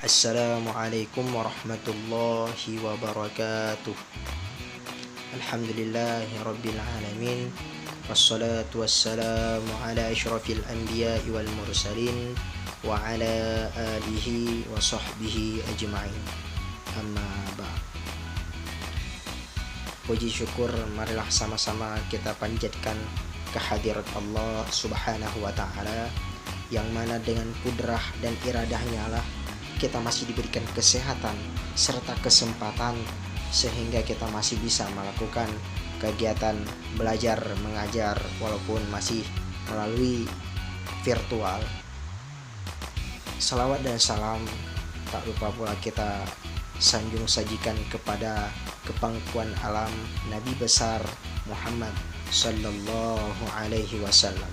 Assalamualaikum warahmatullahi wabarakatuh. Alhamdulillahi rabbil alamin. Wassalatu wassalamu ala asyrafil anbiya'i wal mursalin wa ala alihi wa sahbihi ajma'in. Amma ba'd. Puji syukur marilah sama-sama kita panjatkan kehadirat Allah Subhanahu wa taala, yang mana dengan kudrah dan iradahnya lah kita masih diberikan kesehatan serta kesempatan sehingga kita masih bisa melakukan kegiatan belajar mengajar walaupun masih melalui virtual. Salawat dan salam tak lupa pula kita sanjung sajikan kepada kepangkuan alam Nabi besar Muhammad sallallahu alaihi wasallam.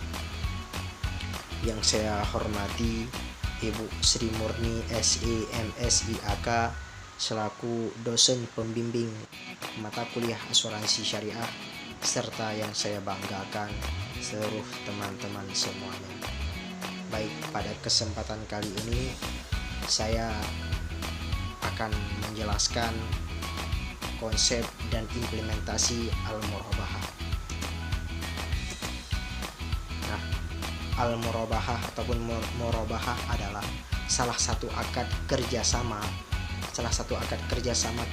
Yang saya hormati Ibu Sri Murni SEMSIAK selaku dosen pembimbing mata kuliah asuransi syariah, serta yang saya banggakan seluruh teman-teman semuanya. Baik, pada kesempatan kali ini saya akan menjelaskan konsep dan implementasi al-murabahah. Al-murabahah ataupun murabahah adalah salah satu akad kerjasama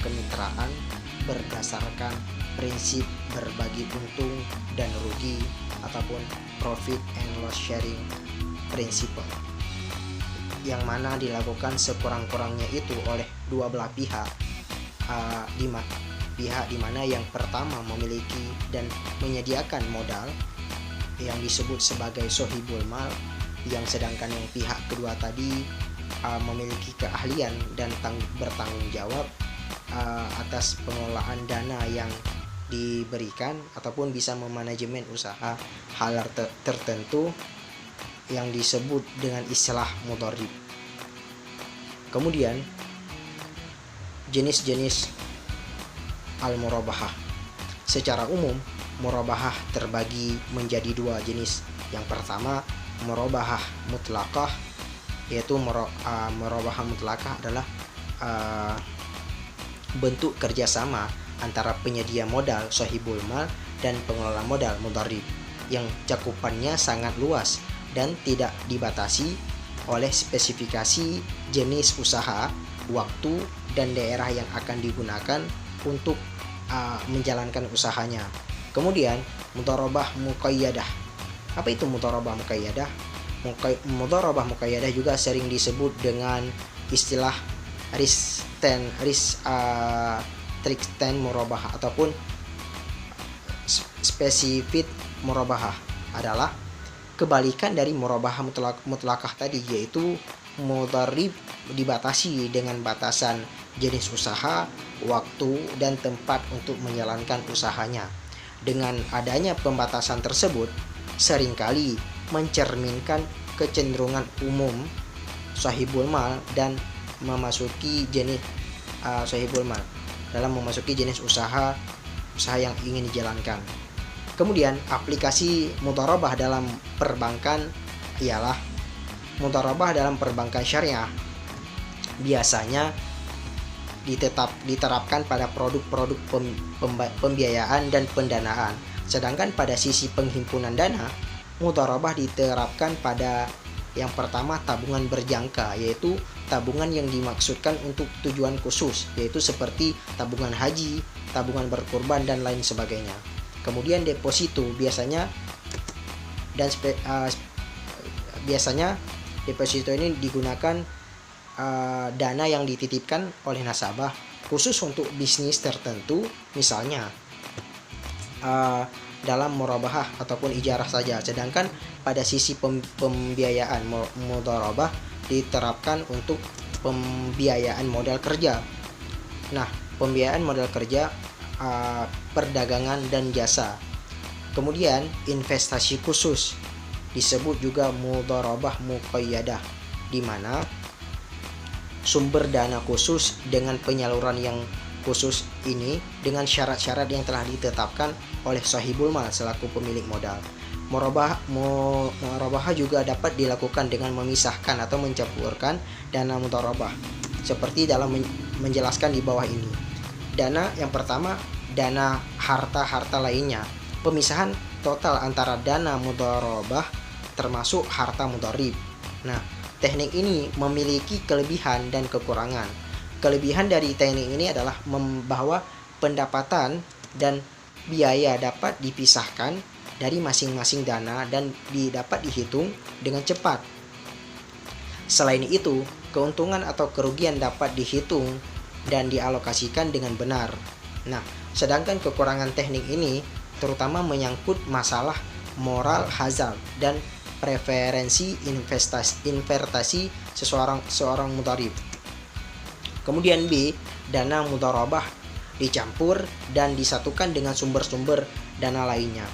kemitraan berdasarkan prinsip berbagi untung dan rugi ataupun profit and loss sharing principle, yang mana dilakukan sekurang-kurangnya itu oleh dua belah pihak, di mana yang pertama memiliki dan menyediakan modal yang disebut sebagai sohibul mal, yang sedangkan yang pihak kedua tadi memiliki keahlian dan bertanggung jawab atas pengelolaan dana yang diberikan ataupun bisa memanajemen usaha hal tertentu yang disebut dengan istilah mudharib. Kemudian jenis-jenis al-murabahah. Secara umum murabahah terbagi menjadi dua jenis. Yang pertama murabahah mutlaqah, yaitu murabahah mutlaqah adalah bentuk kerjasama antara penyedia modal sahibul mal dan pengelola modal mudharib, yang cakupannya sangat luas dan tidak dibatasi oleh spesifikasi jenis usaha, waktu, dan daerah yang akan digunakan untuk menjalankan usahanya. Kemudian mudharabah muqayyadah. Apa itu mudharabah muqayyadah? Mudharabah muqayyadah juga sering disebut dengan istilah restraint murabahah ataupun spesifik murabahah, adalah kebalikan dari murabahah mutlakah tadi, yaitu mudharib dibatasi dengan batasan jenis usaha, waktu, dan tempat untuk menjalankan usahanya. Dengan adanya pembatasan tersebut seringkali mencerminkan kecenderungan umum sahibul mal dan memasuki jenis sahibul mal dalam memasuki jenis usaha yang ingin dijalankan. Kemudian aplikasi mudharabah dalam perbankan ialah mudharabah dalam perbankan syariah biasanya diterapkan pada produk-produk pembiayaan dan pendanaan. Sedangkan pada sisi penghimpunan dana, mudharabah diterapkan pada yang pertama tabungan berjangka, yaitu tabungan yang dimaksudkan untuk tujuan khusus, yaitu seperti tabungan haji, tabungan berkurban, dan lain sebagainya. Kemudian deposito biasanya deposito ini digunakan dana yang dititipkan oleh nasabah khusus untuk bisnis tertentu, misalnya dalam murabahah ataupun ijarah saja. Sedangkan pada sisi pembiayaan, mudharabah diterapkan untuk pembiayaan modal kerja. Nah, pembiayaan modal kerja, perdagangan dan jasa. Kemudian investasi khusus disebut juga mudharabah muqayyadah, di mana sumber dana khusus dengan penyaluran yang khusus ini dengan syarat-syarat yang telah ditetapkan oleh sahibul mal selaku pemilik modal. Murabahah juga dapat dilakukan dengan memisahkan atau mencampurkan dana mudharabah seperti dalam menjelaskan di bawah ini. Dana yang pertama, dana harta-harta lainnya. Pemisahan total antara dana mudharabah termasuk harta mudharib. Nah, teknik ini memiliki kelebihan dan kekurangan. Kelebihan dari teknik ini adalah bahwa pendapatan dan biaya dapat dipisahkan dari masing-masing dana dan dapat dihitung dengan cepat. Selain itu, keuntungan atau kerugian dapat dihitung dan dialokasikan dengan benar. Nah, sedangkan kekurangan teknik ini terutama menyangkut masalah moral hazard dan preferensi investasi seorang mudharib. Kemudian B, dana mudharabah dicampur dan disatukan dengan sumber-sumber dana lainnya.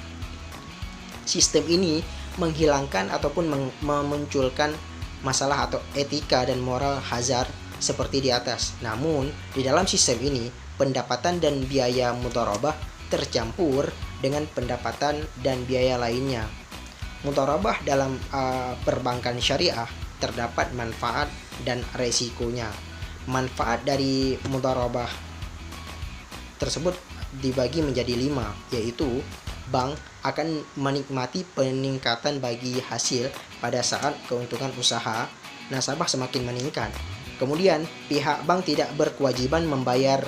Sistem ini menghilangkan ataupun memunculkan masalah atau etika dan moral hazard seperti di atas. Namun, di dalam sistem ini, pendapatan dan biaya mudharabah tercampur dengan pendapatan dan biaya lainnya. Mudharabah dalam perbankan syariah terdapat manfaat dan resikonya. Manfaat dari mudharabah tersebut dibagi menjadi 5, yaitu bank akan menikmati peningkatan bagi hasil pada saat keuntungan usaha nasabah semakin meningkat. Kemudian, pihak bank tidak berkewajiban membayar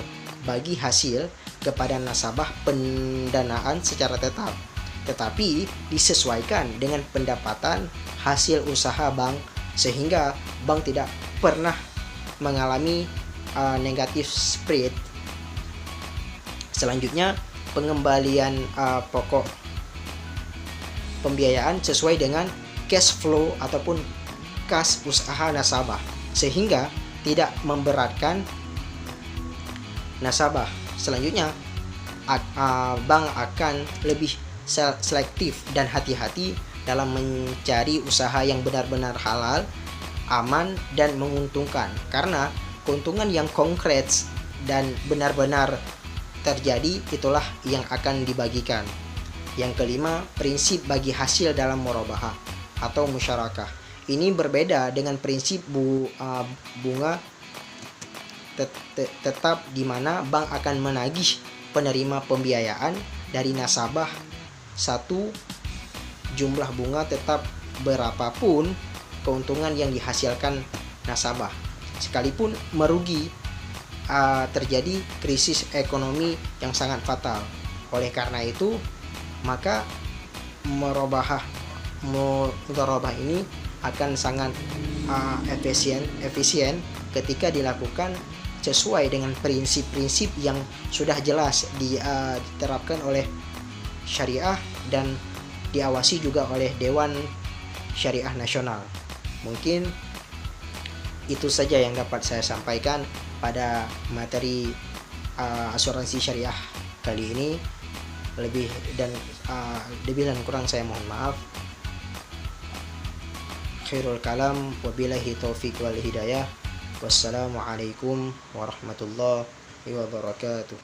bagi hasil kepada nasabah pendanaan secara tetap, tetapi disesuaikan dengan pendapatan hasil usaha bank sehingga bank tidak pernah mengalami negatif spread. Selanjutnya, pengembalian pokok pembiayaan sesuai dengan cash flow ataupun kas usaha nasabah sehingga tidak memberatkan nasabah. Selanjutnya, bank akan lebih selektif dan hati-hati dalam mencari usaha yang benar-benar halal, aman, dan menguntungkan karena keuntungan yang konkret dan benar-benar terjadi itulah yang akan dibagikan. Yang kelima, prinsip bagi hasil dalam murabahah atau musyarakah. Ini berbeda dengan prinsip bunga tetap di mana bank akan menagih penerima pembiayaan dari nasabah satu jumlah bunga tetap berapapun keuntungan yang dihasilkan nasabah, sekalipun merugi terjadi krisis ekonomi yang sangat fatal. Oleh karena itu, maka mudharabah ini akan sangat efisien ketika dilakukan sesuai dengan prinsip-prinsip yang sudah jelas diterapkan oleh syariah dan diawasi juga oleh Dewan Syariah Nasional. Mungkin itu saja yang dapat saya sampaikan pada materi asuransi syariah kali ini. Lebih dan kurang saya mohon maaf. Khairul kalam, wabillahi taufiq wal hidayah. Wassalamualaikum warahmatullahi wabarakatuh.